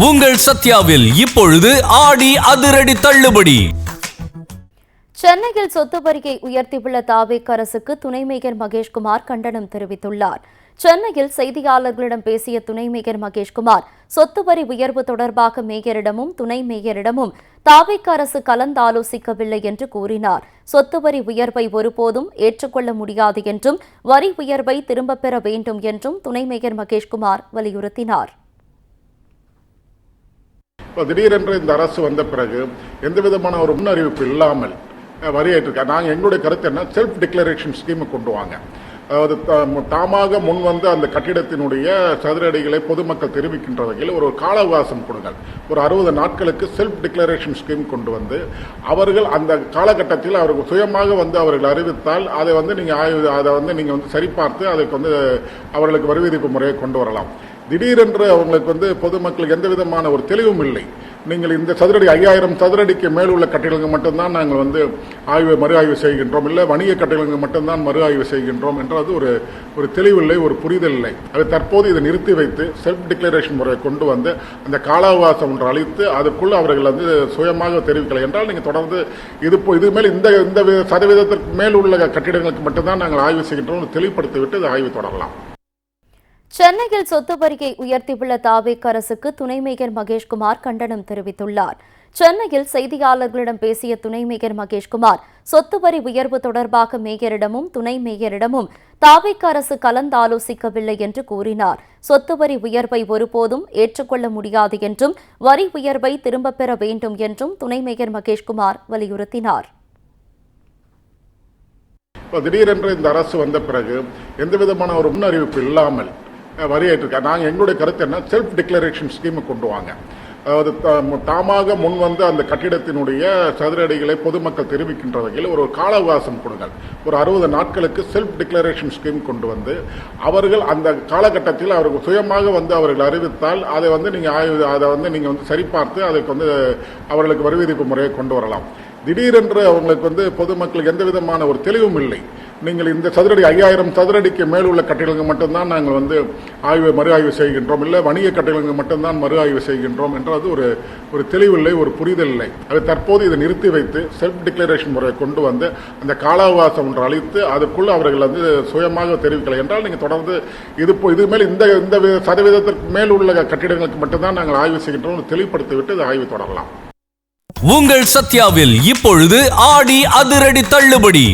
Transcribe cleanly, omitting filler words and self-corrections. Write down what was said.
உங்கள் சத்யாவில் இப்பொழுது ஆடி அதிரடி தள்ளுபடி. சென்னையில் சொத்து வரியை உயர்த்தியுள்ள தாவேக் அரசுக்கு துணை மேயர் மகேஷ்குமார் கண்டனம் தெரிவித்துள்ளார். சென்னையில் செய்தியாளர்களிடம் பேசிய துணை மேயர் மகேஷ்குமார், சொத்து வரி உயர்வு தொடர்பாக மேயரிடமும் துணை மேயரிடமும் தாவேக் அரசு கலந்தாலோசிக்கவில்லை என்று கூறினார். சொத்து வரி உயர்வை ஒருபோதும் ஏற்றுக்கொள்ள முடியாது என்றும் வரி உயர்வை திரும்பப் பெற வேண்டும் என்றும் துணை மேயர் மகேஷ்குமார் வலியுறுத்தினார். திடீரென்று இந்த அரசு வந்த பிறகு எந்த விதமான ஒரு முன்னறிவிப்பு இல்லாமல் வரி ஏற்றிருக்காங்க. நாங்கள் எங்களுடைய கருத்து என்ன, செல்ஃப் டிக்ளரேஷன் ஸ்கீமை கொண்டு வாங்க. அதாவது தாமாக முன் வந்து அந்த கட்டிடத்தினுடைய சதுர அடிகளை பொதுமக்கள் தெரிவிக்கின்ற வகையில் ஒரு கால அவகாசம் கொடுங்கள். ஒரு 60 நாட்களுக்கு செல்ஃப் டிக்ளரேஷன் ஸ்கீம் கொண்டு வந்து அவர்கள் அந்த காலகட்டத்தில் அவர்கள் சுயமாக வந்து அவர்கள் அறிவித்தால் அதை வந்து நீங்கள் சரிபார்த்து அதுக்கு வந்து அவர்களுக்கு வரி விதிப்பு முறையை கொண்டு வரலாம். திடீரென்று அவங்களுக்கு பொதுமக்களுக்கு எந்த விதமான ஒரு தெளிவும் இல்லை. நீங்கள் இந்த சதுரடி 5000 சதுரடிக்கு மேல் உள்ள கட்டிடங்கள் மட்டும்தான் நாங்கள் மறு ஆய்வு செய்கின்றோம், இல்லை வணிக கட்டிடங்கள் மட்டும்தான் மறு ஆய்வு செய்கின்றோம் என்றது ஒரு தெளிவில்லை, ஒரு புரிதல் இல்லை. அது தற்போது இதை நிறுத்தி வைத்து செல்ஃப் டிக்ளரேஷன் முறையை கொண்டு வந்து அந்த காலாவகாசம் ஒன்று அளித்து அதுக்குள்ள அவர்கள் சுயமாக தெரிவிக்கலை என்றால் நீங்கள் தொடர்ந்து இதுமேல் இந்த சதவீதத்திற்கு மேல் உள்ள கட்டிடங்களுக்கு மட்டும்தான் நாங்கள் ஆய்வு செய்கின்றோம் தெளிவுபடுத்திவிட்டு இது ஆய்வு தொடரலாம். சென்னையில் சொத்து வரியை உயர்த்தியுள்ள தாவேக் அரசுக்கு துணை மேயர் மகேஷ்குமார் கண்டனம் தெரிவித்துள்ளார். சென்னையில் செய்தியாளர்களிடம் பேசிய துணை மேயர் மகேஷ்குமார், சொத்து வரி உயர்வு தொடர்பாக மேயரிடமும் துணை மேயரிடமும் தாவேக் அரசு கலந்தாலோசிக்கவில்லை என்று கூறினார். சொத்து வரி உயர்வை ஒருபோதும் ஏற்றுக்கொள்ள முடியாது என்றும் வரி உயர்வை திரும்பப் பெற வேண்டும் என்றும் துணை மேயர் மகேஷ்குமார் வலியுறுத்தினார். திடீரென்று இந்த அரசு வந்த பிறகு எந்த விதமான ஒரு முன்னறிவிப்பு இல்லாமல் வரி ஏற்றிருக்காங்க. நாங்கள் எங்களுடைய கருத்து என்ன, செல்ஃப் டிக்ளரேஷன் ஸ்கீமை கொண்டு வாங்க. அதாவது தாமாக முன் வந்து அந்த கட்டிடத்தினுடைய சதுர அடிகளை பொதுமக்கள் தெரிவிக்கின்ற வகையில் ஒரு கால அவகாசம் கொடுங்கள். ஒரு 60 நாட்களுக்கு செல்ஃப் டிக்ளரேஷன் ஸ்கீம் கொண்டு வந்து அவர்கள் அந்த காலகட்டத்தில் அவர்கள் சுயமாக வந்து அவர்கள் அறிவித்தால் அதை நீங்கள் சரிபார்த்து அதுக்கு அவர்களுக்கு வரி விதிப்பு முறையை கொண்டு வரலாம். திடீரென்று அவங்களுக்கு பொதுமக்களுக்கு எந்த விதமான ஒரு தெளிவும் இல்லை. நீங்கள் இந்த சதுரடி 5000 சதுரடிக்கு மேல் உள்ள கட்டிடங்கள் மட்டும்தான் நாங்கள் மறு ஆய்வு செய்கின்றோம், இல்லை வணிக கட்டிடங்கள் மட்டும்தான் மறு ஆய்வு செய்கின்றோம் என்றது ஒரு தெளிவில்லை, ஒரு புரிதல் இல்லை. அது தற்போது இதை நிறுத்தி வைத்து செல்ஃப் டிக்ளரேஷன் முறையை கொண்டு வந்து அந்த கால அவகாசம் ஒன்று அளித்து அதுக்குள்ள அவர்கள் சுயமாக தெரிவிக்கலை என்றால் நீங்கள் தொடர்ந்து இதுமேல் இந்த சதவீதத்திற்கு மேல் உள்ள கட்டிடங்களுக்கு மட்டும்தான் நாங்கள் ஆய்வு செய்கின்றோம் தெளிவுபடுத்திவிட்டு இது ஆய்வு தொடரலாம். உங்கள் சத்யாவில் இப்பொழுது ஆடி அதிரடி தள்ளுபடி.